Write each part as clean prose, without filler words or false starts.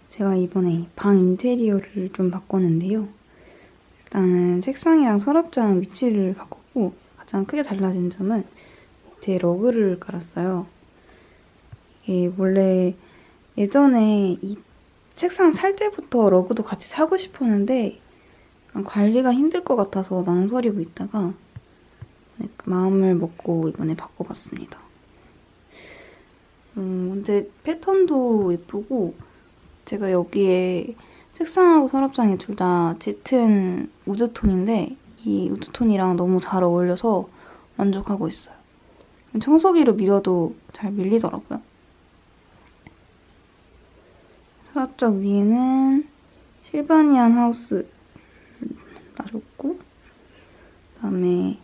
제가 이번에 방 인테리어를 좀 바꿨는데요. 일단은 책상이랑 서랍장 위치를 바꿨고 가장 크게 달라진 점은 밑에 러그를 깔았어요. 이게 원래 예전에 이 책상 살 때부터 러그도 같이 사고 싶었는데 관리가 힘들 것 같아서 망설이고 있다가 마음을 먹고 이번에 바꿔봤습니다. 근데 패턴도 예쁘고 제가 여기에 책상하고 서랍장이 둘 다 짙은 우드톤인데 이 우드톤이랑 너무 잘 어울려서 만족하고 있어요. 청소기로 밀어도 잘 밀리더라고요. 서랍장 위에는 실바니안 하우스 놔줬고 그다음에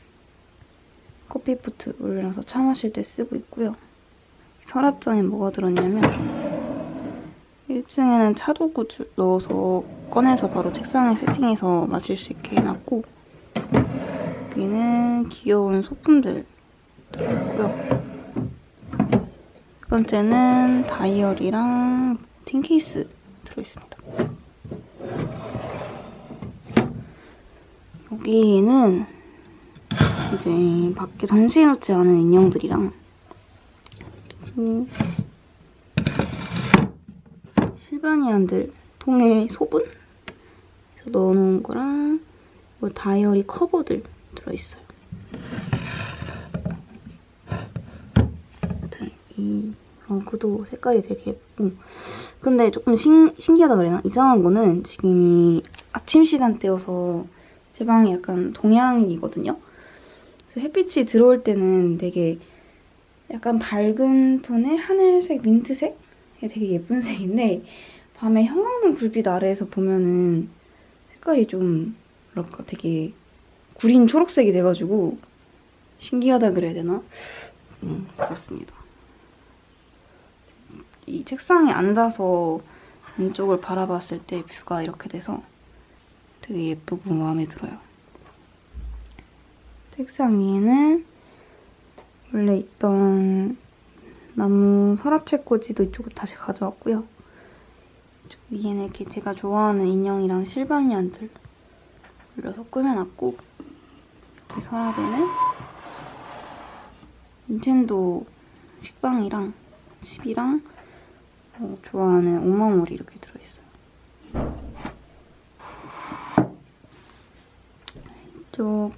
커피포트 올려놔서 차 마실 때 쓰고 있고요. 서랍장에 뭐가 들었냐면 1층에는 차도구 넣어서 꺼내서 바로 책상에 세팅해서 마실 수 있게 해놨고 여기는 귀여운 소품들 들어있고요. 두 번째는 다이어리랑 틴 케이스 들어있습니다. 여기는 이제 밖에 전시해놓지 않은 인형들이랑 그리고 실바니안들 통에 소분 넣어놓은 거랑 다이어리 커버들 들어있어요. 아무튼 이 러그도 색깔이 되게 예쁘고 근데 조금 신기하다 그래나? 이상한 거는 지금이 아침 시간대여서 제 방이 약간 동향이거든요. 그래서 햇빛이 들어올 때는 되게 약간 밝은 톤의 하늘색, 민트색? 되게 예쁜 색인데 밤에 형광등 불빛 아래에서 보면은 색깔이 좀 뭐랄까 되게 구린 초록색이 돼가지고 신기하다 그래야 되나? 그렇습니다. 이 책상에 앉아서 왼쪽을 바라봤을 때 뷰가 이렇게 돼서 되게 예쁘고 마음에 들어요. 책상 위에는 원래 있던 나무 서랍책꽂이도 이쪽으로 다시 가져왔고요. 위에는 이렇게 제가 좋아하는 인형이랑 실바니안들 올려서 꾸며놨고 이 서랍에는 닌텐도 식빵이랑 칩이랑 좋아하는 오마무리 이렇게 들어있어요. 이쪽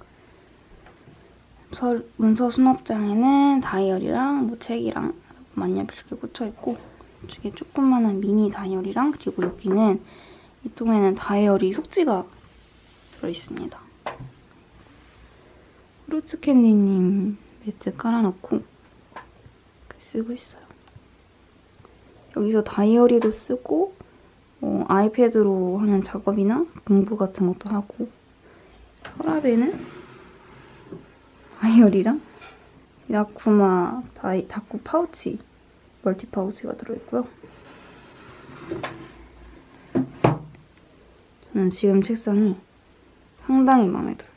문서 수납장에는 다이어리랑 뭐 책이랑 만년필 이렇게 꽂혀있고 이쪽에 조그만한 미니 다이어리랑 그리고 여기는 이 통에는 다이어리 속지가 들어있습니다. 프루츠 캔디님 매트 깔아놓고 이렇게 쓰고 있어요. 여기서 다이어리도 쓰고 아이패드로 하는 작업이나 공부 같은 것도 하고 서랍에는 다이어리랑 라쿠마 다쿠 파우치 멀티 파우치가 들어있고요. 저는 지금 책상이 상당히 마음에 들어요.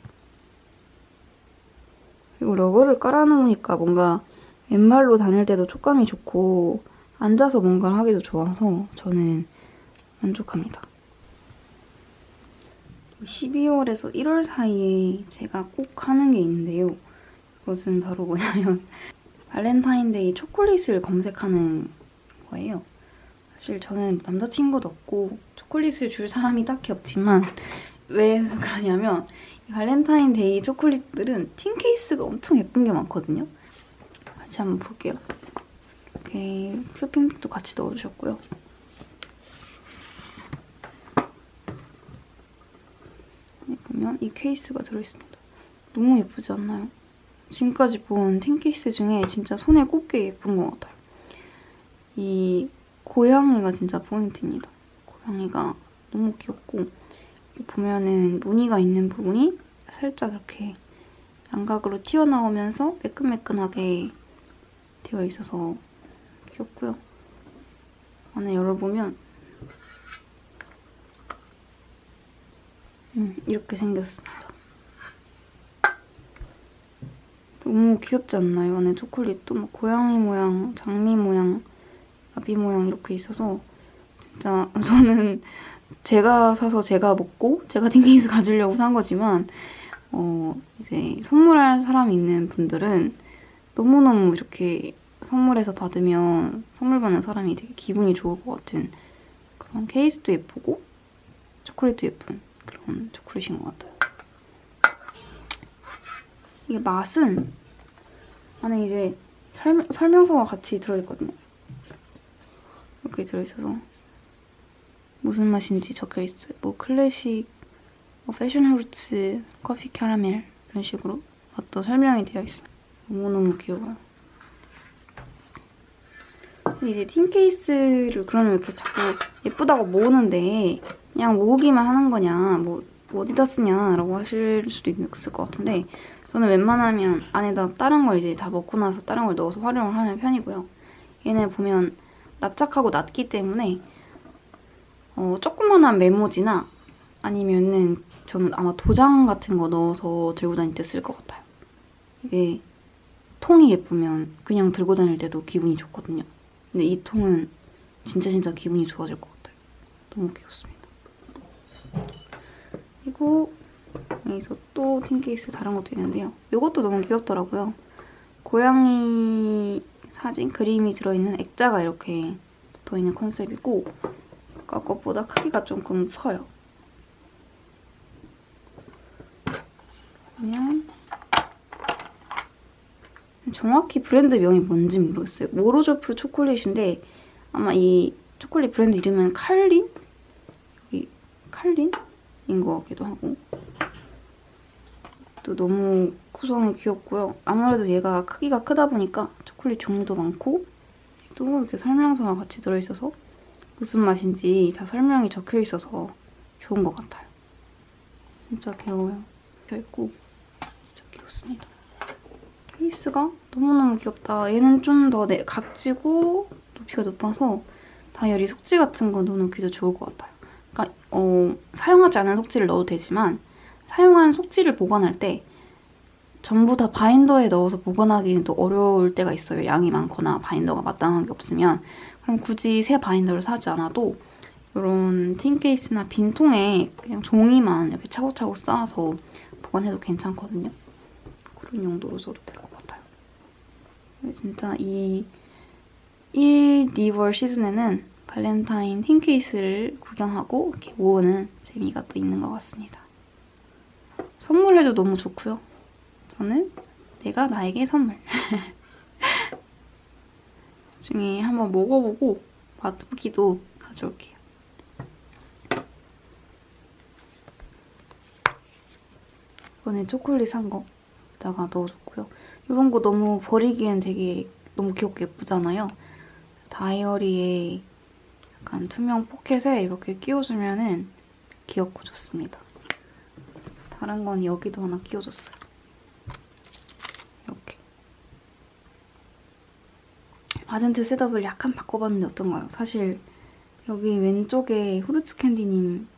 그리고 러그를 깔아놓으니까 뭔가 왼발로 다닐 때도 촉감이 좋고 앉아서 뭔가를 하기도 좋아서 저는 만족합니다. 12월에서 1월 사이에 제가 꼭 하는 게 있는데요. 그것은 바로 뭐냐면 발렌타인데이 초콜릿을 검색하는 거예요. 사실 저는 남자친구도 없고 초콜릿을 줄 사람이 딱히 없지만 왜 그러냐면 발렌타인데이 초콜릿들은 틴 케이스가 엄청 예쁜 게 많거든요. 같이 한번 볼게요. 이렇게 쇼핑백도 같이 넣어주셨고요. 여기 보면 이 케이스가 들어있습니다. 너무 예쁘지 않나요? 지금까지 본 틴 케이스 중에 진짜 손에 꼽게 예쁜 것 같아요. 이 고양이가 진짜 포인트입니다. 고양이가 너무 귀엽고 여기 보면은 무늬가 있는 부분이 살짝 이렇게 양각으로 튀어나오면서 매끈매끈하게 되어 있어서 귀엽고요. 안에 열어보면 이렇게 생겼습니다. 너무 귀엽지 않나요? 안에 초콜릿도 막 고양이 모양, 장미 모양, 나비 모양 이렇게 있어서 진짜 저는 제가 사서 제가 먹고 제가 틴케이스 가지려고 산 거지만 이제 선물할 사람이 있는 분들은 너무너무 이렇게 선물해서 받으면 선물 받는 사람이 되게 기분이 좋을 것 같은 그런 케이스도 예쁘고 초콜릿도 예쁜 그런 초콜릿인 것 같아요. 이게 맛은 안에 이제 설명서가 같이 들어있거든요. 이렇게 들어있어서 무슨 맛인지 적혀있어요. 뭐 클래식, 뭐 패션 후르츠, 커피 캐러멜 이런 식으로 맛도 설명이 되어 있어요. 너무너무 귀여워요. 이제 틴 케이스를 그러면 이렇게 자꾸 예쁘다고 모으는데 그냥 모으기만 하는 거냐, 뭐 어디다 쓰냐라고 하실 수도 있을 것 같은데 저는 웬만하면 안에다 다른 걸 이제 다 먹고 나서 다른 걸 넣어서 활용을 하는 편이고요. 얘네 보면 납작하고 낮기 때문에 조그만한 메모지나 아니면은 저는 아마 도장 같은 거 넣어서 들고 다닐 때 쓸 것 같아요. 이게 통이 예쁘면 그냥 들고 다닐 때도 기분이 좋거든요. 근데 이 통은 진짜 기분이 좋아질 것 같아요. 너무 귀엽습니다. 그리고 여기서 또 틴케이스 다른 것도 있는데요. 이것도 너무 귀엽더라고요. 고양이 사진, 그림이 들어있는 액자가 이렇게 붙어있는 컨셉이고 아까 것보다 크기가 조금 커요. 그러면 정확히 브랜드 명이 뭔지 모르겠어요. 모로조프 초콜릿인데 아마 이 초콜릿 브랜드 이름은 칼린? 여기 칼린인 것 같기도 하고 또 너무 구성이 귀엽고요. 아무래도 얘가 크기가 크다 보니까 초콜릿 종류도 많고 또 이렇게 설명서가 같이 들어있어서 무슨 맛인지 다 설명이 적혀있어서 좋은 것 같아요. 진짜 귀여워요. 펴있고 진짜 귀엽습니다. 케이스가 너무너무 귀엽다. 얘는 좀 더 각지고 높이가 높아서 다이어리 속지 같은 거 넣어놓기도 좋을 것 같아요. 그러니까 사용하지 않은 속지를 넣어도 되지만 사용한 속지를 보관할 때 전부 다 바인더에 넣어서 보관하기는 또 어려울 때가 있어요. 양이 많거나 바인더가 마땅한 게 없으면. 그럼 굳이 새 바인더를 사지 않아도 이런 틴 케이스나 빈 통에 그냥 종이만 이렇게 차곡차곡 쌓아서 보관해도 괜찮거든요. 그런 용도로 써도 될 것 같아요. 진짜 이 2월 시즌에는 발렌타인 틴 케이스를 구경하고 이렇게 모으는 재미가 또 있는 것 같습니다. 선물해도 너무 좋고요. 저는 내가 나에게 선물. 나중에 한번 먹어보고 맛보기도 가져올게요. 이번에 초콜릿 산 거 여기다가 넣어줬고요. 이런 거 너무 버리기엔 되게 너무 귀엽게 예쁘잖아요. 다이어리에 약간 투명 포켓에 이렇게 끼워주면은 귀엽고 좋습니다. 다른 건 여기도 하나 끼워줬어요. 이렇게. 마젠트 셋업을 약간 바꿔봤는데 어떤가요? 사실 여기 왼쪽에 후르츠 캔디님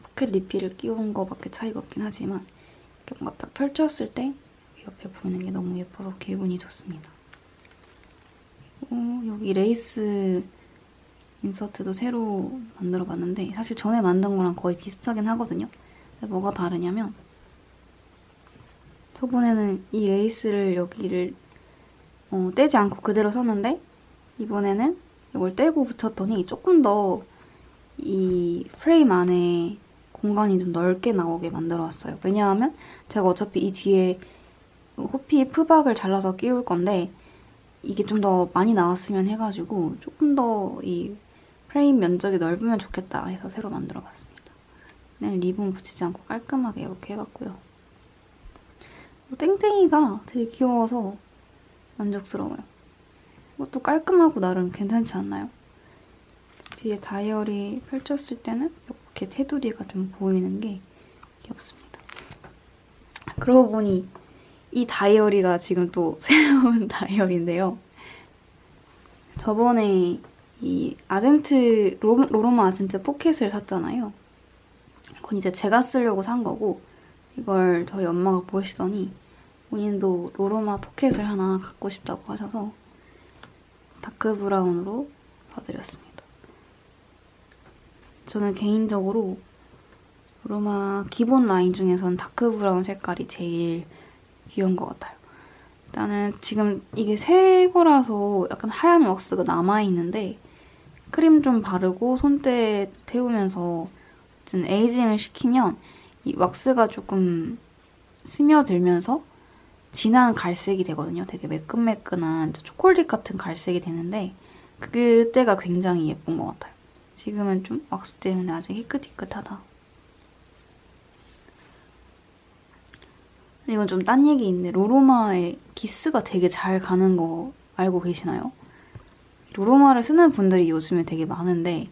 포켓 리필을 끼운 거밖에 차이가 없긴 하지만 이렇게 뭔가 딱 펼쳤을 때 옆에 보이는 게 너무 예뻐서 기분이 좋습니다. 그리고 여기 레이스 인서트도 새로 만들어봤는데 사실 전에 만든 거랑 거의 비슷하긴 하거든요. 근데 뭐가 다르냐면 저번에는 이 레이스를 여기를 떼지 않고 그대로 썼는데 이번에는 이걸 떼고 붙였더니 조금 더 이 프레임 안에 공간이 좀 넓게 나오게 만들어왔어요. 왜냐하면 제가 어차피 이 뒤에 호피 푸박을 잘라서 끼울 건데 이게 좀 더 많이 나왔으면 해가지고 조금 더 이 프레임 면적이 넓으면 좋겠다 해서 새로 만들어봤습니다. 그냥 리본 붙이지 않고 깔끔하게 이렇게 해봤고요. 땡땡이가 되게 귀여워서 만족스러워요. 이것도 깔끔하고 나름 괜찮지 않나요? 뒤에 다이어리 펼쳤을 때는 이렇게 테두리가 좀 보이는 게 귀엽습니다. 그러고 보니 이 다이어리가 지금 또 새로운 다이어리인데요. 저번에 이 아젠트, 로로마 아젠트 포켓을 샀잖아요. 그건 이제 제가 쓰려고 산 거고 이걸 저희 엄마가 보시더니 본인도 로로마 포켓을 하나 갖고 싶다고 하셔서 다크 브라운으로 봐드렸습니다. 저는 개인적으로 로마 기본 라인 중에서는 다크 브라운 색깔이 제일 귀여운 것 같아요. 일단은 지금 이게 새 거라서 약간 하얀 왁스가 남아있는데 크림 좀 바르고 손때 태우면서 에이징을 시키면 이 왁스가 조금 스며들면서 진한 갈색이 되거든요. 되게 매끈매끈한 초콜릿 같은 갈색이 되는데 그때가 굉장히 예쁜 것 같아요. 지금은 좀 왁스 때문에 아직 희끗희끗하다. 이건 좀 딴 얘기인데 로로마의 기스가 되게 잘 가는 거 알고 계시나요? 로로마를 쓰는 분들이 요즘에 되게 많은데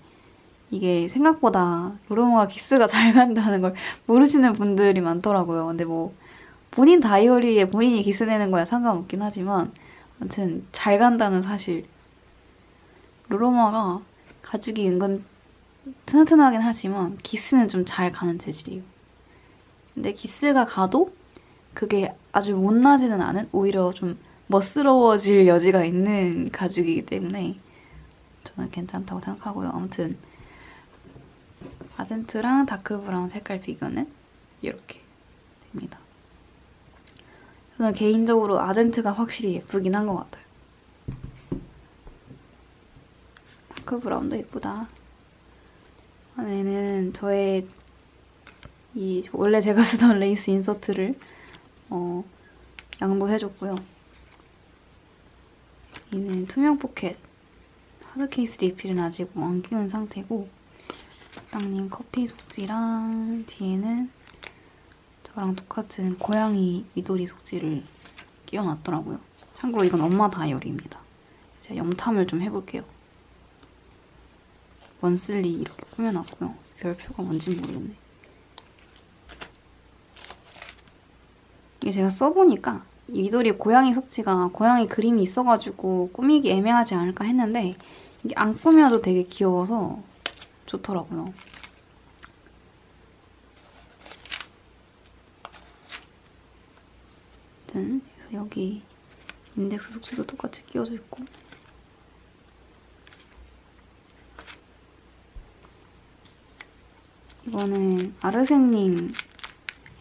이게 생각보다 로로마가 기스가 잘 간다는 걸 모르시는 분들이 많더라고요. 근데 뭐 본인 다이어리에 본인이 기스 내는 거야 상관없긴 하지만 아무튼 잘 간다는 사실. 로로마가 가죽이 은근 튼튼하긴 하지만 기스는 좀 잘 가는 재질이에요. 근데 기스가 가도 그게 아주 못나지는 않은 오히려 좀 멋스러워질 여지가 있는 가죽이기 때문에 저는 괜찮다고 생각하고요. 아무튼 아젠트랑 다크 브라운 색깔 비교는 이렇게 됩니다. 저는 개인적으로 아젠트가 확실히 예쁘긴 한 것 같아요. 다크 브라운도 예쁘다. 안에는 저의 원래 제가 쓰던 레이스 인서트를 양보해줬고요. 여기는 투명 포켓 하드 케이스 리필은 아직 안 끼운 상태고 땅님 커피 속지랑 뒤에는 저랑 똑같은 고양이 미도리 속지를 끼워놨더라고요. 참고로 이건 엄마 다이어리입니다. 제가 염탐을 좀 해볼게요. 원슬리 이렇게 꾸며놨고요. 별표가 뭔지 모르겠네. 이게 제가 써보니까 이 미도리 고양이 속지가 고양이 그림이 있어가지고 꾸미기 애매하지 않을까 했는데 이게 안 꾸며도 되게 귀여워서 좋더라고요. 그래서 여기 인덱스 속지도 똑같이 끼워져 있고 이거는 아르세님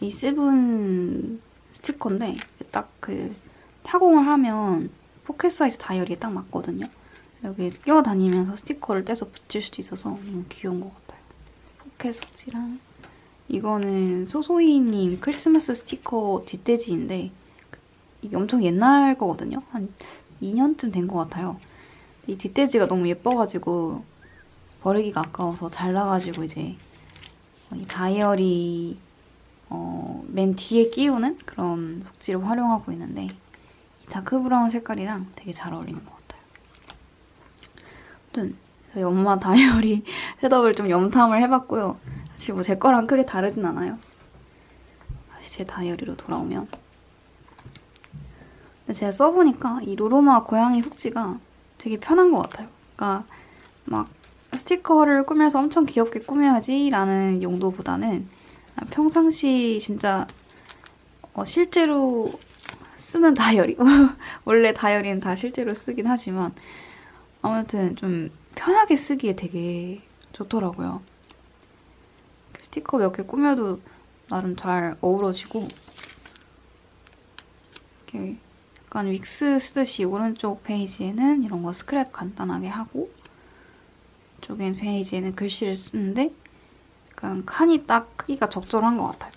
A7 스티커인데 딱 그 타공을 하면 포켓 사이즈 다이어리에 딱 맞거든요. 여기 끼워 다니면서 스티커를 떼서 붙일 수도 있어서 너무 귀여운 것 같아요. 포켓 속지랑 이거는 소소이님 크리스마스 스티커 뒷돼지인데 이게 엄청 옛날 거거든요. 한 2년쯤 된 것 같아요. 이 뒷돼지가 너무 예뻐가지고 버리기가 아까워서 잘라가지고 이제 이 다이어리 맨 뒤에 끼우는 그런 속지를 활용하고 있는데 이 다크 브라운 색깔이랑 되게 잘 어울리는 것 같아요. 아무튼 저희 엄마 다이어리 셋업을 좀 염탐을 해봤고요. 사실 뭐 제 거랑 크게 다르진 않아요. 다시 제 다이어리로 돌아오면 근데 제가 써보니까 이 로로마 고양이 속지가 되게 편한 것 같아요. 그러니까 막 스티커를 꾸며서 엄청 귀엽게 꾸며야지 라는 용도보다는 평상시 진짜 실제로 쓰는 다이어리 원래 다이어리는 다 실제로 쓰긴 하지만 아무튼 좀 편하게 쓰기에 되게 좋더라고요. 스티커 몇 개 꾸며도 나름 잘 어우러지고 이렇게 약간 윅스 쓰듯이 오른쪽 페이지에는 이런 거 스크랩 간단하게 하고 이쪽엔 페이지에는 글씨를 쓰는데 약간 칸이 딱 크기가 적절한 것 같아요.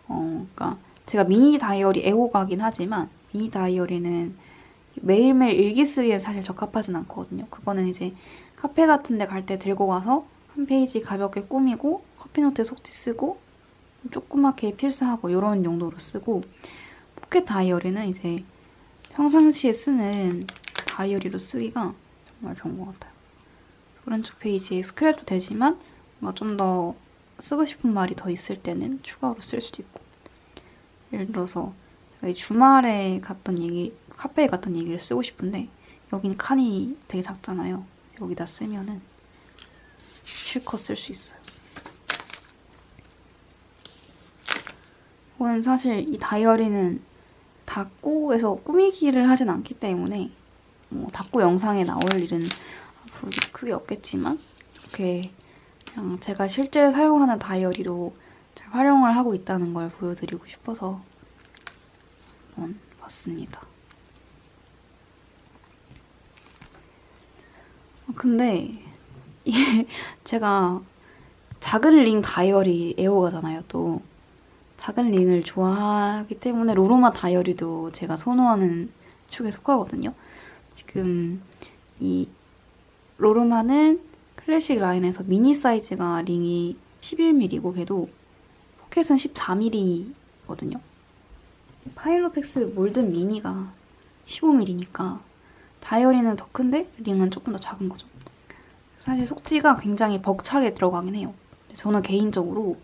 그러니까 제가 미니 다이어리 애호가긴 하지만 미니 다이어리는 매일매일 일기 쓰기에 사실 적합하진 않거든요. 그거는 이제 카페 같은 데 갈 때 들고 가서 한 페이지 가볍게 꾸미고 커피노트에 속지 쓰고 조그맣게 필사하고 이런 용도로 쓰고 포켓 다이어리는 이제 평상시에 쓰는 다이어리로 쓰기가 정말 좋은 것 같아요. 오른쪽 페이지에 스크랩도 되지만 뭔가 좀 더 쓰고 싶은 말이 더 있을 때는 추가로 쓸 수도 있고 예를 들어서 제가 주말에 카페에 갔던 얘기를 쓰고 싶은데 여기는 칸이 되게 작잖아요. 여기다 쓰면은 실컷 쓸 수 있어요. 이건 사실 이 다이어리는 닦고에서 꾸미기를 하진 않기 때문에 뭐 닦고 영상에 나올 일은 앞으로도 크게 없겠지만 이렇게 그냥 제가 실제 사용하는 다이어리로 잘 활용을 하고 있다는 걸 보여드리고 싶어서 한번 봤습니다. 근데 이게 제가 작은 링 다이어리 애호가잖아요. 또 작은 링을 좋아하기 때문에 로로마 다이어리도 제가 선호하는 축에 속하거든요. 지금 이 로로마는 클래식 라인에서 미니 사이즈가 링이 11mm고 걔도 포켓은 14mm거든요. 파일로펙스 몰든 미니가 15mm니까 다이어리는 더 큰데 링은 조금 더 작은 거죠. 사실 속지가 굉장히 벅차게 들어가긴 해요. 저는 개인적으로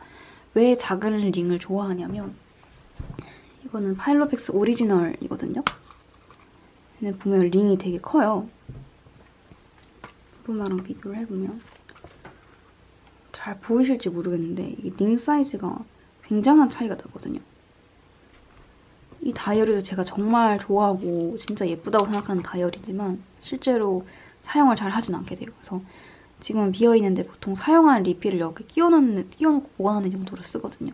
왜 작은 링을 좋아하냐면 이거는 파일로펙스 오리지널이거든요. 근데 보면 링이 되게 커요. 로마랑 비교를 해보면 잘 보이실지 모르겠는데 이 링 사이즈가 굉장한 차이가 나거든요. 이 다이어리도 제가 정말 좋아하고 진짜 예쁘다고 생각하는 다이어리지만 실제로 사용을 잘 하진 않게 돼요. 그래서 지금은 비어있는데 보통 사용한 리필을 여기 끼워놓고 보관하는 용도로 쓰거든요.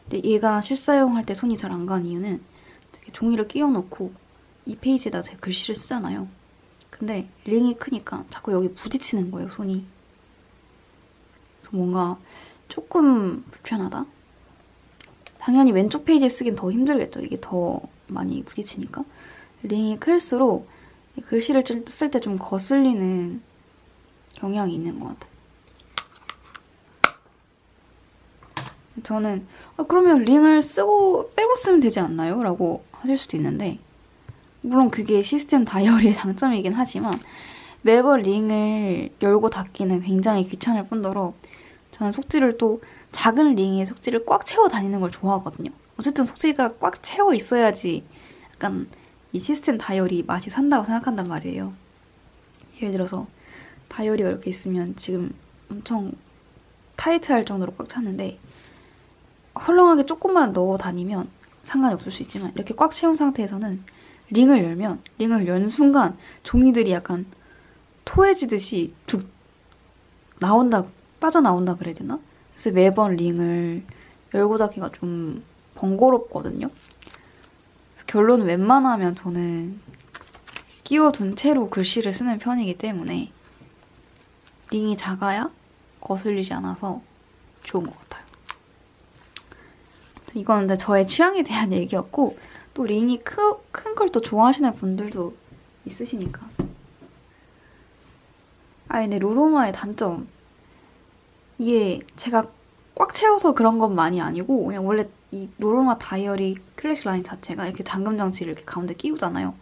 근데 얘가 실사용할 때 손이 잘 안 가는 이유는 이렇게 종이를 끼워놓고 이 페이지에다 제 글씨를 쓰잖아요. 근데 링이 크니까 자꾸 여기 부딪히는 거예요, 손이. 그래서 뭔가 조금 불편하다? 당연히 왼쪽 페이지에 쓰긴 더 힘들겠죠. 이게 더 많이 부딪히니까. 링이 클수록 글씨를 쓸 때 좀 거슬리는 경향이 있는 것 같아요. 저는 그러면 링을 빼고 쓰면 되지 않나요? 라고 하실 수도 있는데 물론 그게 시스템 다이어리의 장점이긴 하지만 매번 링을 열고 닫기는 굉장히 귀찮을 뿐더러 저는 속지를 또 작은 링에 속지를 꽉 채워 다니는 걸 좋아하거든요. 어쨌든 속지가 꽉 채워 있어야지 약간 이 시스템 다이어리 맛이 산다고 생각한단 말이에요. 예를 들어서 다이어리가 이렇게 있으면 지금 엄청 타이트할 정도로 꽉 찼는데 헐렁하게 조금만 넣어 다니면 상관이 없을 수 있지만 이렇게 꽉 채운 상태에서는 링을 열면 링을 연 순간 종이들이 약간 토해지듯이 툭 빠져나온다 그래야 되나? 그래서 매번 링을 열고 닫기가 좀 번거롭거든요. 그래서 결론은 웬만하면 저는 끼워둔 채로 글씨를 쓰는 편이기 때문에 링이 작아야 거슬리지 않아서 좋은 것 같아요. 이건 근데 저의 취향에 대한 얘기였고 또 링이 큰 걸 또 좋아하시는 분들도 있으시니까. 근데 로로마의 단점 이게 제가 꽉 채워서 그런 건 많이 아니고 그냥 원래 이 로로마 다이어리 클래식 라인 자체가 이렇게 잠금 장치를 이렇게 가운데 끼우잖아요.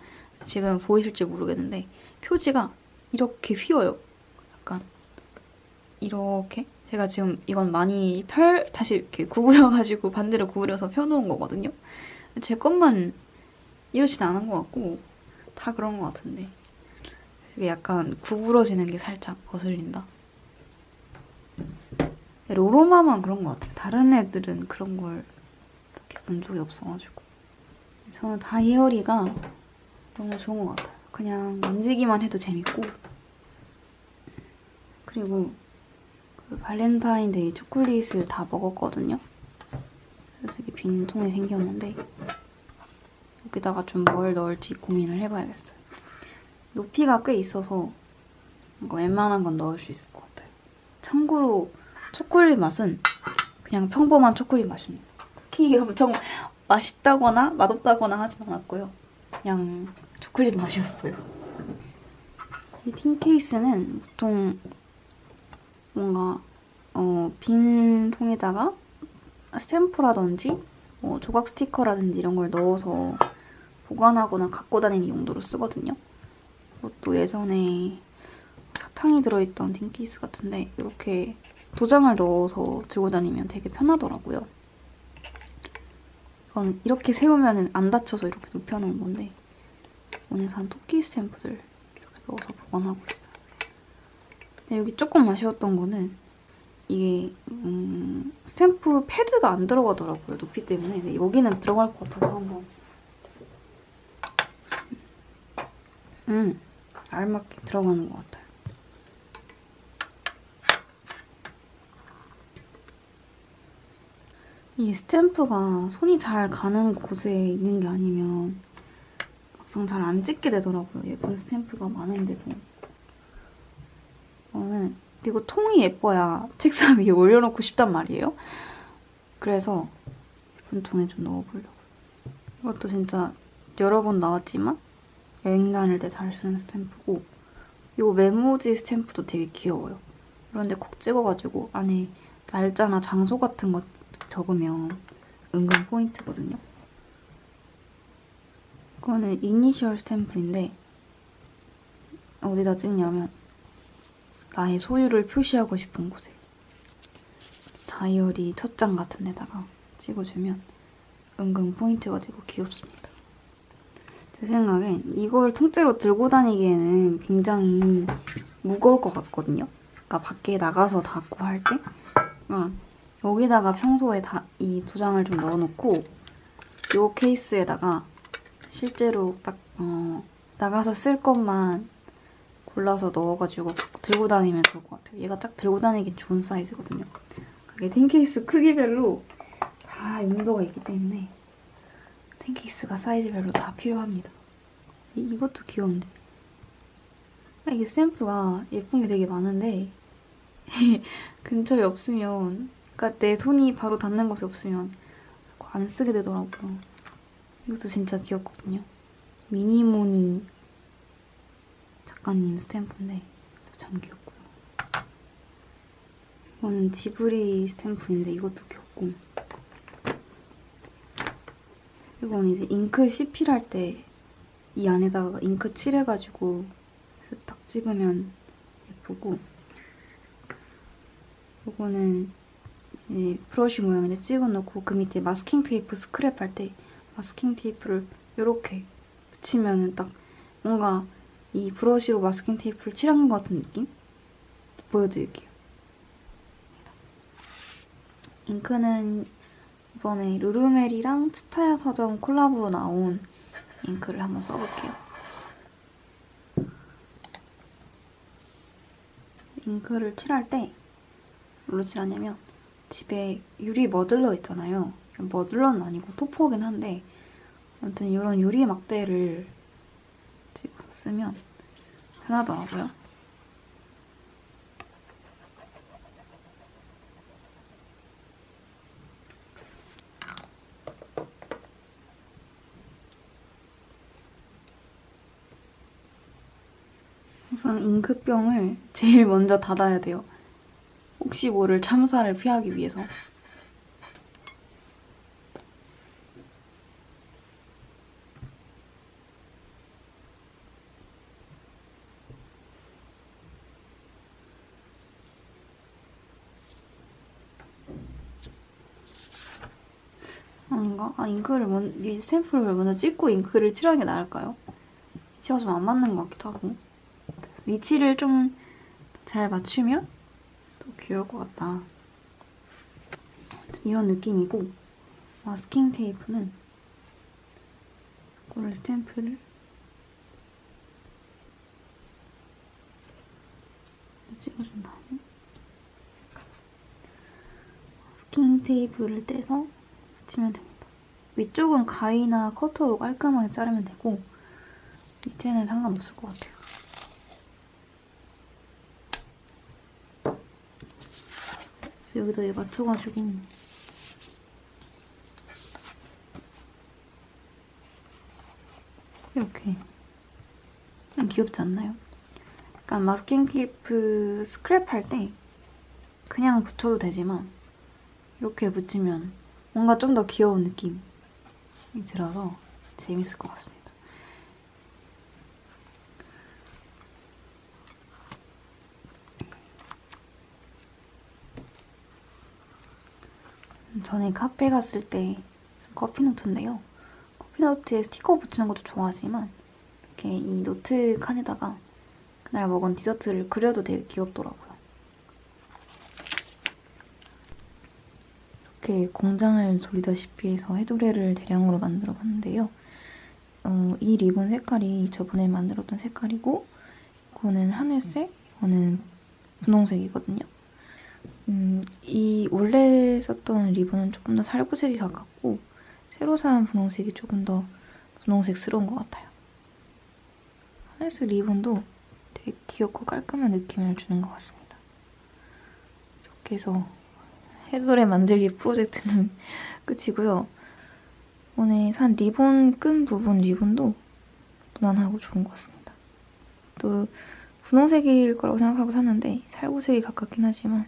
지금 보이실지 모르겠는데 표지가 이렇게 휘어요. 약간 이렇게 제가 지금 이건 많이 다시 이렇게 구부려가지고 반대로 구부려서 펴놓은 거거든요. 제 것만 이렇진 않은 것 같고 다 그런 것 같은데 이게 약간 구부러지는 게 살짝 거슬린다. 로로마만 그런 것 같아요. 다른 애들은 그런 걸 그렇게 본 적이 없어가지고 저는 다이어리가 너무 좋은 것 같아요. 그냥 만지기만 해도 재밌고 그리고 그 발렌타인데이 초콜릿을 다 먹었거든요. 그래서 이게 빈 통이 생겼는데 여기다가 좀 뭘 넣을지 고민을 해봐야겠어요. 높이가 꽤 있어서 이거 웬만한 건 넣을 수 있을 것 같아요. 참고로 초콜릿 맛은 그냥 평범한 초콜릿 맛입니다. 특히 엄청 맛있다거나 맛없다거나 하진 않았고요. 그냥 초콜릿 맛이었어요. 이 틴 케이스는 보통 뭔가 빈 통에다가 스탬프라든지 조각 스티커라든지 이런 걸 넣어서 보관하거나 갖고 다니는 용도로 쓰거든요. 이것도 예전에 사탕이 들어있던 틴 케이스 같은데 이렇게 도장을 넣어서 들고 다니면 되게 편하더라고요. 이건 이렇게 세우면 안 다쳐서 이렇게 눕혀놓은 건데 오늘 산 토끼 스탬프들 이렇게 넣어서 보관하고 있어요. 근데 여기 조금 아쉬웠던 거는 이게 스탬프 패드가 안 들어가더라고요. 높이 때문에. 근데 여기는 들어갈 것 같아서 한번 알맞게 들어가는 것 같아요. 이 스탬프가 손이 잘 가는 곳에 있는 게 아니면 막상 잘 안 찍게 되더라고요. 예쁜 스탬프가 많은데도. 그리고 통이 예뻐야 책상 위에 올려놓고 싶단 말이에요. 그래서 예쁜 통에 좀 넣어보려고. 이것도 진짜 여러 번 나왔지만 여행 다닐 때 잘 쓰는 스탬프고, 이 메모지 스탬프도 되게 귀여워요. 그런데 콕 찍어가지고 안에 날짜나 장소 같은 거 적으면 은근 포인트거든요. 이거는 이니셜 스탬프인데 어디다 찍냐면 나의 소유를 표시하고 싶은 곳에 다이어리 첫 장 같은 데다가 찍어주면 은근 포인트가 되고 귀엽습니다. 제 생각엔 이걸 통째로 들고 다니기에는 굉장히 무거울 것 같거든요. 그러니까 밖에 나가서 닫고 할 때 여기다가 평소에 이 도장을 좀 넣어놓고 이 케이스에다가 실제로 딱 나가서 쓸 것만 골라서 넣어가지고 들고 다니면 좋을 것 같아요. 얘가 딱 들고 다니기 좋은 사이즈거든요. 그게 텐케이스 크기별로 다 용도가 있기 때문에 텐케이스가 사이즈별로 다 필요합니다. 이것도 귀여운데. 이게 스탬프가 예쁜 게 되게 많은데 근처에 없으면, 그러니까 내 손이 바로 닿는 곳에 없으면 안 쓰게 되더라고요. 이것도 진짜 귀엽거든요. 미니모니 작가님 스탬프인데 참 귀엽고요. 이거는 지브리 스탬프인데 이것도 귀엽고, 이건 이제 잉크 CP할 때 이 안에다가 잉크 칠해가지고 딱 찍으면 예쁘고, 이거는 이제 브러쉬 모양인데 찍어놓고 그 밑에 마스킹 테이프 스크랩할 때 마스킹 테이프를 이렇게 붙이면은 딱 뭔가 이 브러쉬로 마스킹 테이프를 칠한 것 같은 느낌? 보여드릴게요. 잉크는 이번에 르르메리랑 츠타야 서점 콜라보로 나온 잉크를 한번 써볼게요. 잉크를 칠할 때 뭘로 칠하냐면 집에 유리 머들러 있잖아요. 머들러는 아니고 토퍼긴 한데 아무튼 이런 유리 막대를 찍어서 쓰면 편하더라고요. 항상 잉크병을 제일 먼저 닫아야 돼요. 혹시 모를 참사를 피하기 위해서. 아닌가? 이 스탬프를 먼저 찍고 잉크를 칠하는 게 나을까요? 위치가 좀 안 맞는 것 같기도 하고. 위치를 좀 잘 맞추면 더 귀여울 것 같다. 이런 느낌이고, 마스킹 테이프는 이거를 스탬프를 찍어준 다음에 마스킹 테이프를 떼서 붙이면 됩니다. 위쪽은 가위나 커터로 깔끔하게 자르면 되고 밑에는 상관없을 것 같아요. 그래서 여기다 얘 맞춰가지고 이렇게 좀 귀엽지 않나요? 약간 마스킹 테이프 스크랩 할 때 그냥 붙여도 되지만 이렇게 붙이면 뭔가 좀 더 귀여운 느낌이 들어서 재밌을 것 같습니다. 전에 카페 갔을 때 쓴 커피노트인데요. 커피노트에 스티커 붙이는 것도 좋아하지만 이렇게 이 노트 칸에다가 그날 먹은 디저트를 그려도 되게 귀엽더라고요. 이렇게 공장을 돌리다시피 해서 해도레를 대량으로 만들어 봤는데요. 이 리본 색깔이 저번에 만들었던 색깔이고 이거는 하늘색, 이거는 분홍색이거든요. 이 원래 썼던 리본은 조금 더 살구색이 가깝고 새로 산 분홍색이 조금 더 분홍색스러운 것 같아요. 하늘색 리본도 되게 귀엽고 깔끔한 느낌을 주는 것 같습니다. 이렇게 해서 헤드롤 만들기 프로젝트는 끝이고요. 오늘 산 리본 끈 부분 리본도 무난하고 좋은 것 같습니다. 또 분홍색일 거라고 생각하고 샀는데 살구색이 가깝긴 하지만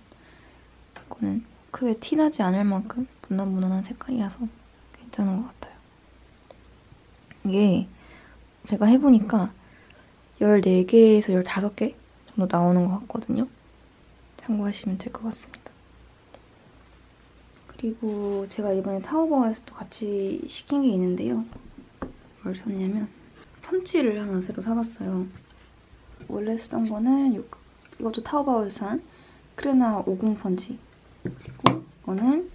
이거는 크게 티나지 않을 만큼 무난무난한 색깔이라서 괜찮은 것 같아요. 이게 제가 해보니까 14개에서 15개 정도 나오는 것 같거든요. 참고하시면 될 것 같습니다. 그리고 제가 이번에 타오바오에서 또 같이 시킨 게 있는데요. 뭘 샀냐면 펀치를 하나 새로 사봤어요. 원래 쓰던 거는 이것도 타오바오에서 산 크레나 50 펀치. 그리고 이거는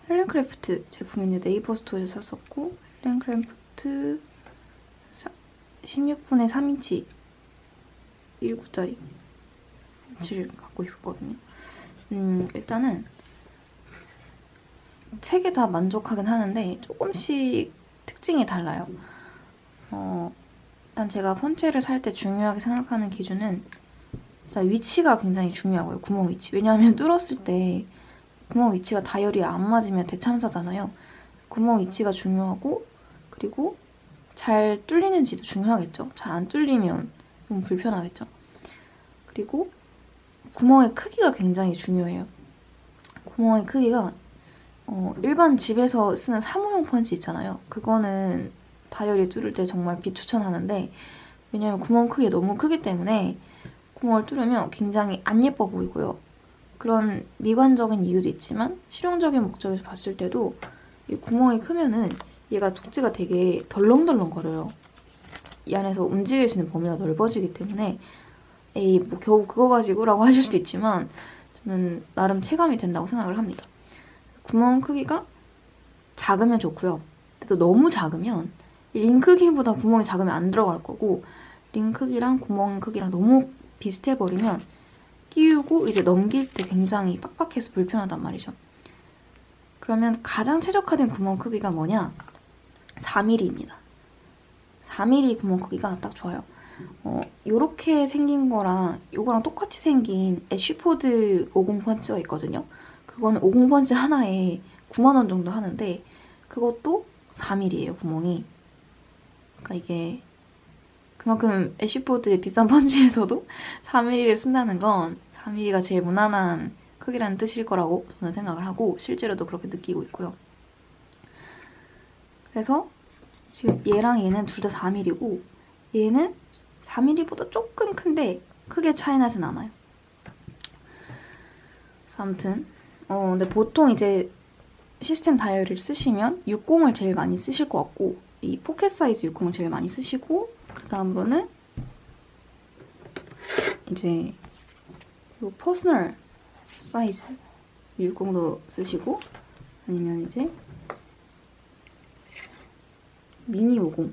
헬렌크래프트 제품인데 네이버 스토어에서 샀었고 헬렌크래프트 16분의 3인치 1구짜리 펀치를 갖고 있었거든요. 일단은 3개 다 만족하긴 하는데 조금씩 특징이 달라요. 일단 제가 펀치를 살 때 중요하게 생각하는 기준은 위치가 굉장히 중요하고요. 구멍 위치. 왜냐하면 뚫었을 때 구멍 위치가 다이얼이 안 맞으면 대참사잖아요. 구멍 위치가 중요하고 그리고 잘 뚫리는지도 중요하겠죠. 잘 안 뚫리면 좀 불편하겠죠. 그리고 구멍의 크기가 굉장히 중요해요. 구멍의 크기가 일반 집에서 쓰는 사무용 펀치 있잖아요. 그거는 다이얼이 뚫을 때 정말 비추천하는데 왜냐면 구멍 크기가 너무 크기 때문에 구멍을 뚫으면 굉장히 안 예뻐 보이고요. 그런 미관적인 이유도 있지만 실용적인 목적에서 봤을 때도 이 구멍이 크면은 얘가 독지가 되게 덜렁덜렁거려요. 이 안에서 움직일 수 있는 범위가 넓어지기 때문에 에이 뭐 겨우 그거 가지고라고 하실 수도 있지만 저는 나름 체감이 된다고 생각을 합니다. 구멍 크기가 작으면 좋고요. 또 너무 작으면 링 크기보다 구멍이 작으면 안 들어갈 거고 링 크기랑 구멍 크기랑 너무 비슷해버리면 끼우고 이제 넘길 때 굉장히 빡빡해서 불편하단 말이죠. 그러면 가장 최적화된 구멍 크기가 뭐냐? 4mm입니다. 4mm 구멍 크기가 딱 좋아요. 요렇게 생긴 거랑 요거랑 똑같이 생긴 애쉬포드 50 펀치가 있거든요. 그거는 50 펀치 하나에 9만원 정도 하는데 그것도 4mm예요, 구멍이. 그러니까 이게 그만큼 애쉬포드의 비싼 펀치에서도 4mm를 쓴다는 건 4mm가 제일 무난한 크기라는 뜻일 거라고 저는 생각을 하고 실제로도 그렇게 느끼고 있고요. 그래서 지금 얘랑 얘는 둘 다 4mm고 얘는 4mm보다 조금 큰데 크게 차이 나진 않아요. 그래서 아무튼 근데 보통 이제 시스템 다이얼을 쓰시면 60을 제일 많이 쓰실 것 같고 이 포켓 사이즈 60을 제일 많이 쓰시고 그 다음으로는 이제 요 퍼스널 사이즈 60도 쓰시고 아니면 이제 미니 50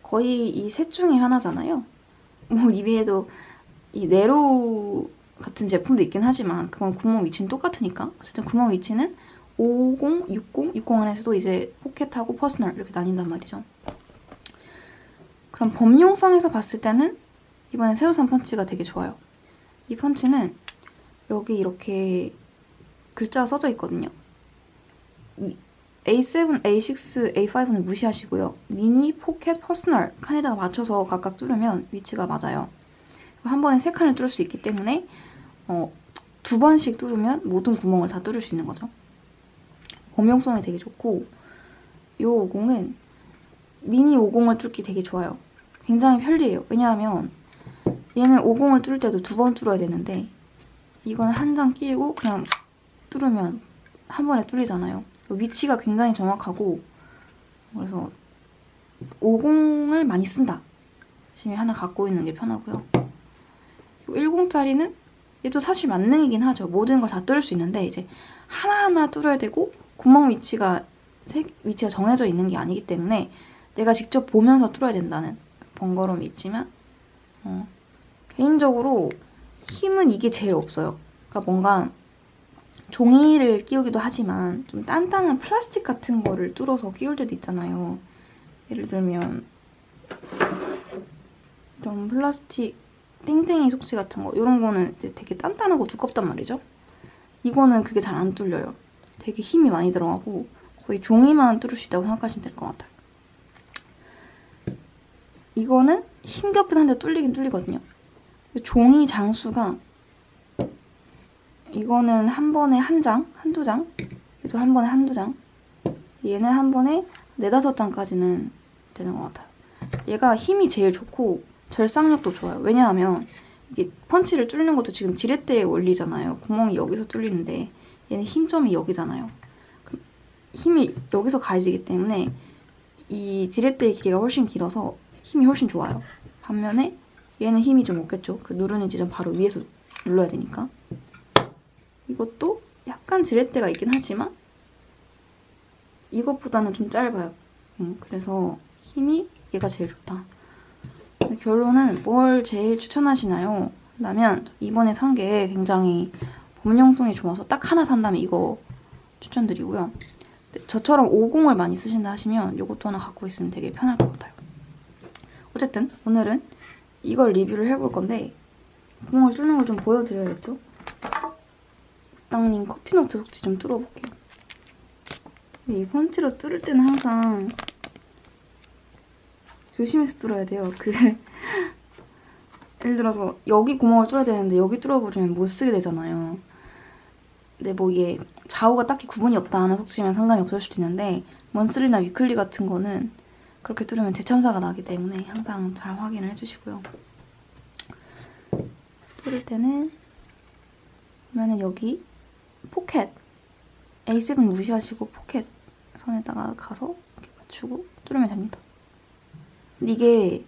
거의 이 셋 중에 하나잖아요. 뭐 이외에도 이 네로우 같은 제품도 있긴 하지만 그건 구멍 위치는 똑같으니까 어쨌든 구멍 위치는 50, 60, 60 안에서도 이제 포켓하고 퍼스널 이렇게 나뉜단 말이죠. 그럼 범용성에서 봤을 때는 이번에 새로 산 펀치가 되게 좋아요. 이 펀치는 여기 이렇게 글자가 써져 있거든요. A7, A6, A5는 무시하시고요. 미니, 포켓, 퍼스널 칸에다가 맞춰서 각각 뚫으면 위치가 맞아요. 한 번에 3칸을 뚫을 수 있기 때문에 2번씩 뚫으면 모든 구멍을 다 뚫을 수 있는 거죠. 범용성이 되게 좋고 이 50은 미니 50을 뚫기 되게 좋아요. 굉장히 편리해요. 왜냐하면 얘는 50을 뚫을 때도 2번 뚫어야 되는데 이건 한 장 끼우고 그냥 뚫으면 한 번에 뚫리잖아요. 위치가 굉장히 정확하고 그래서 50을 많이 쓴다 하시면 하나 갖고 있는 게 편하고요. 10짜리는 얘도 사실 만능이긴 하죠. 모든 걸 다 뚫을 수 있는데 이제 하나하나 뚫어야 되고 구멍 위치가 정해져 있는 게 아니기 때문에 내가 직접 보면서 뚫어야 된다는 번거로움이 있지만 개인적으로 힘은 이게 제일 없어요. 그러니까 뭔가 종이를 끼우기도 하지만 좀 단단한 플라스틱 같은 거를 뚫어서 끼울 때도 있잖아요. 예를 들면 이런 플라스틱 땡땡이 속지 같은 거 이런 거는 이제 되게 단단하고 두껍단 말이죠. 이거는 그게 잘 안 뚫려요. 되게 힘이 많이 들어가고 거의 종이만 뚫을 수 있다고 생각하시면 될 것 같아요. 이거는 힘겹긴 한데 뚫리긴 뚫리거든요. 종이 장수가 이거는 한 번에 한 장, 한두 장, 얘도 한 번에 한두 장, 얘는 한 번에 4~5장까지는 되는 것 같아요. 얘가 힘이 제일 좋고 절삭력도 좋아요. 왜냐하면 이게 펀치를 뚫는 것도 지금 지렛대의 원리잖아요. 구멍이 여기서 뚫리는데 얘는 힘점이 여기잖아요. 힘이 여기서 가해지기 때문에 이 지렛대의 길이가 훨씬 길어서 힘이 훨씬 좋아요. 반면에 얘는 힘이 좀 없겠죠. 그 누르는 지점 바로 위에서 눌러야 되니까. 이것도 약간 지렛대가 있긴 하지만 이것보다는 좀 짧아요. 그래서 힘이 얘가 제일 좋다. 결론은 뭘 제일 추천하시나요? 라면 이번에 산 게 굉장히 범용성이 좋아서 딱 하나 산다면 이거 추천드리고요. 저처럼 50을 많이 쓰신다 하시면 이것도 하나 갖고 있으면 되게 편할 것 같아요. 어쨌든 오늘은 이걸 리뷰를 해볼 건데 구멍을 뚫는 걸 좀 보여드려야겠죠? 부당님 커피노트 속지 좀 뚫어볼게요. 이 펀치로 뚫을 때는 항상 조심해서 뚫어야 돼요. 예를 들어서 여기 구멍을 뚫어야 되는데 여기 뚫어버리면 못 쓰게 되잖아요. 근데 뭐 이게 좌우가 딱히 구분이 없다 하는 속지면 상관이 없을 수도 있는데 먼슬리나 위클리 같은 거는 그렇게 뚫으면 대참사가 나기 때문에 항상 잘 확인을 해주시고요. 뚫을 때는 보면은 여기 포켓 A7 무시하시고 포켓 선에다가 가서 이렇게 맞추고 뚫으면 됩니다. 근데 이게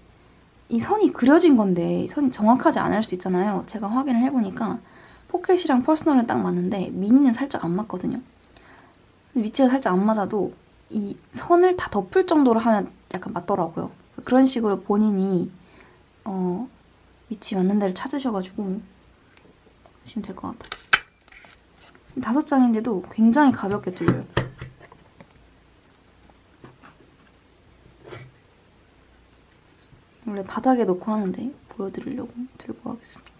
이 선이 그려진 건데 선이 정확하지 않을 수도 있잖아요. 제가 확인을 해보니까 포켓이랑 퍼스널은 딱 맞는데 미니는 살짝 안 맞거든요. 위치가 살짝 안 맞아도 이 선을 다 덮을 정도로 하면 약간 맞더라고요. 그런 식으로 본인이 위치 맞는 데를 찾으셔가지고 하시면 될 것 같아요. 5장인데도 굉장히 가볍게 뚫려요. 원래 바닥에 놓고 하는데 보여드리려고 들고 가겠습니다.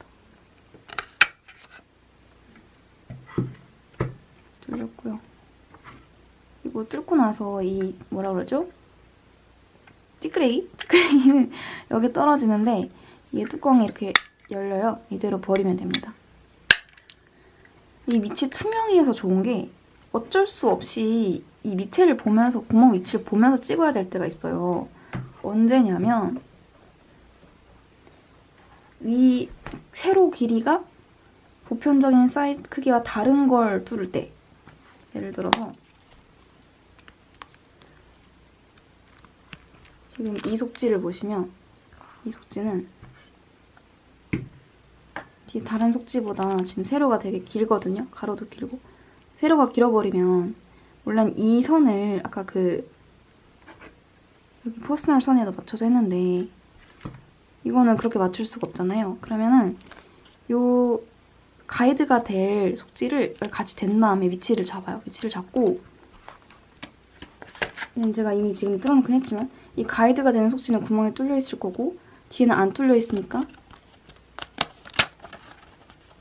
뚫렸고요. 그리고 뚫고 나서 이 뭐라 그러죠? 찌끄레기는 여기 떨어지는데 이게 뚜껑이 이렇게 열려요. 이대로 버리면 됩니다. 이 밑이 투명해서 좋은 게 어쩔 수 없이 이 밑에를 보면서 구멍 위치를 보면서 찍어야 될 때가 있어요. 언제냐면 위 세로 길이가 보편적인 사이즈 크기와 다른 걸 뚫을 때, 예를 들어서 지금 이 속지를 보시면 이 속지는 뒤에 다른 속지보다 지금 세로가 되게 길거든요. 가로도 길고. 세로가 길어버리면 물론 이 선을 아까 여기 퍼스널 선에도 맞춰서 했는데 이거는 그렇게 맞출 수가 없잖아요. 그러면은 요 가이드가 될 속지를 같이 댄 다음에 위치를 잡아요. 위치를 잡고 제가 이미 지금 뚫어놓긴 했지만 이 가이드가 되는 속지는 구멍에 뚫려 있을 거고 뒤에는 안 뚫려 있으니까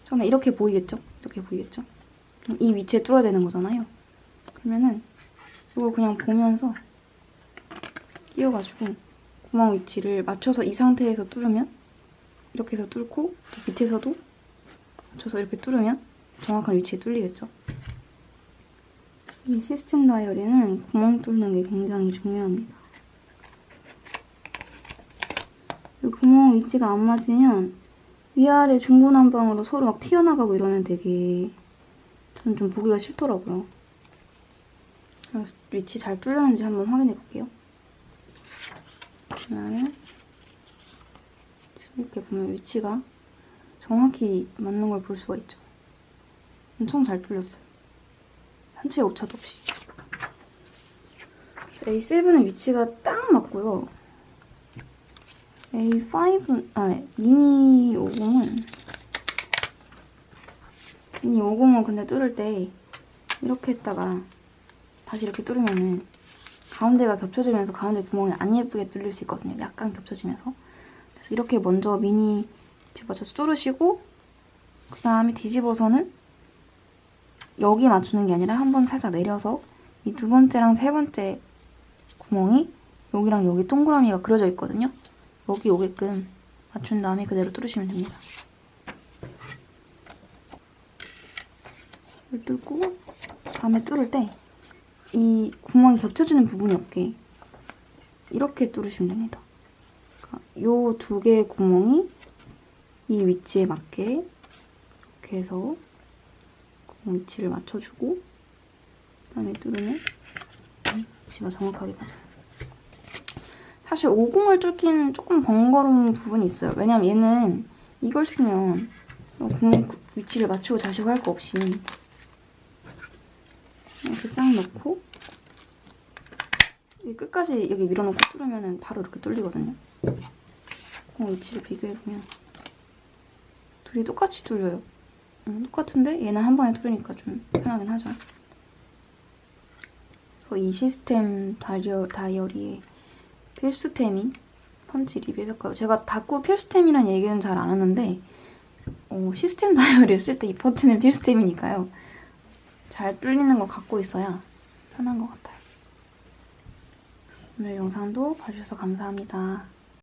처음에 이렇게 보이겠죠? 이렇게 보이겠죠? 이 위치에 뚫어야 되는 거잖아요. 그러면은 이걸 그냥 보면서 끼워가지고 구멍 위치를 맞춰서 이 상태에서 뚫으면 이렇게 해서 뚫고 밑에서도 맞춰서 이렇게 뚫으면 정확한 위치에 뚫리겠죠? 이 시스템 다이어리는 구멍 뚫는 게 굉장히 중요합니다. 이 구멍 위치가 안 맞으면 위아래 중구난방으로 서로 막 튀어나가고 이러면 되게 저는 좀 보기가 싫더라고요. 그래서 위치 잘 뚫렸는지 한번 확인해 볼게요. 그러면 이렇게 보면 위치가 정확히 맞는 걸 볼 수가 있죠. 엄청 잘 뚫렸어요. 한 채의 오차도 없이. A7은 위치가 딱 맞고요. A5, 미니 50은 미니 50을 근데 뚫을 때 이렇게 했다가 다시 이렇게 뚫으면은 가운데가 겹쳐지면서 가운데 구멍이 안 예쁘게 뚫릴 수 있거든요. 약간 겹쳐지면서. 그래서 이렇게 먼저 미니 뒤집어서 뚫으시고 그 다음에 뒤집어서는 여기 맞추는 게 아니라 한 번 살짝 내려서 이 두 번째랑 세 번째 구멍이 여기랑 여기 동그라미가 그려져 있거든요. 여기 오게끔 맞춘 다음에 그대로 뚫으시면 됩니다. 이걸 뚫고 다음에 뚫을 때 이 구멍이 겹쳐지는 부분이 없게 이렇게 뚫으시면 됩니다. 요 두 개의 구멍이 이 위치에 맞게 이렇게 해서 구멍 위치를 맞춰주고 그다음에 뚫으면 위치가 정확하게 맞아요. 사실 50을 뚫기는 조금 번거로운 부분이 있어요. 왜냐면 얘는 이걸 쓰면 구멍 위치를 맞추고 자시고 할 거 없이 이렇게 싹 넣고 끝까지 여기 밀어놓고 뚫으면 바로 이렇게 뚫리거든요. 구멍 위치를 비교해보면 둘이 똑같이 뚫려요. 똑같은데 얘는 한 번에 뚫으니까 좀 편하긴 하죠. 그래서 이 시스템 다이어리의 필수템인 펀치 리뷰해볼까요? 제가 닦고 필수템이란 얘기는 잘 안 하는데 시스템 다이어리를 쓸 때 이 펀치는 필수템이니까요. 잘 뚫리는 걸 갖고 있어야 편한 것 같아요. 오늘 영상도 봐주셔서 감사합니다.